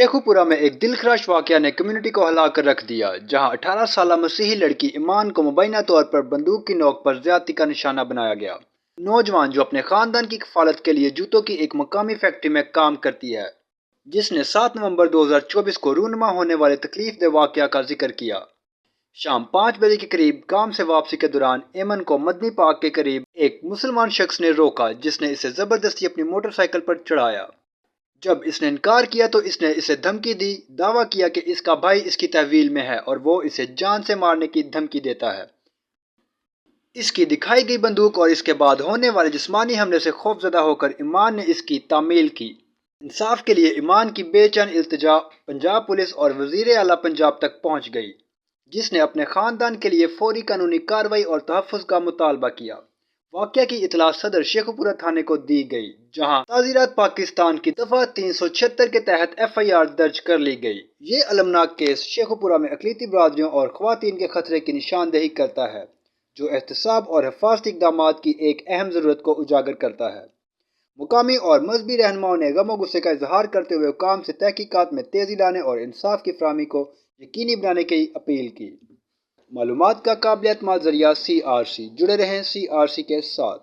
शेखुपुरा में एक दिलखराश वाकया ने कम्युनिटी को हिला कर रख दिया, जहां 18 साल मसीही लड़की ईमान को मुबैना तौर पर बंदूक की नोक पर ज्यादती का निशाना बनाया गया। नौजवान जो अपने खानदान की किफालत के लिए जूतों की एक मकामी फैक्ट्री में काम करती है, जिसने 7 नवंबर 2024 को रूनुमा होने वाले तकलीफदेह वाकया का जिक्र किया। शाम 5 बजे के करीब काम से वापसी के दौरान एमन को मदनी पार्क के करीब एक मुसलमान शख्स ने रोका, जिसने इसे जबरदस्ती अपनी मोटरसाइकिल पर चढ़ाया। जब इसने इनकार किया तो इसने इसे धमकी दी, दावा किया कि इसका भाई इसकी तहवील में है और वो इसे जान से मारने की धमकी देता है। इसकी दिखाई गई बंदूक और इसके बाद होने वाले जिस्मानी हमले से खौफजदा होकर ईमान ने इसकी तामील की। इंसाफ के लिए ईमान की बेचैन इल्तिजा पंजाब पुलिस और वजीर आला पंजाब तक पहुंच गई, जिसने अपने खानदान के लिए फौरी कानूनी कार्रवाई और तहफ़्फ़ुज़ का मुतालबा किया। वाक़या की इतला सदर शेखुपुरा थाने को दी गई, जहां ताज़ीरात पाकिस्तान की दफ़ा 376 के तहत FIR दर्ज कर ली गई। ये अलमनाक केस शेखुपुरा में अक़लीती बरादरियों और ख़वातीन के खतरे की निशानदेही करता है, जो एहतसाब और हिफाजती इक़दामात की एक अहम ज़रूरत को उजागर करता है। मुकामी और मजहबी रहनुमाओं ने गम और गुस्से का इजहार करते हुए हुकाम से तहकीकात में तेज़ी लाने और इंसाफ की फराहमी को यकीनी बनाने की अपील की। मालूमात का काबिल एतमाद ज़रिया CRC। जुड़े रहें CRC के साथ।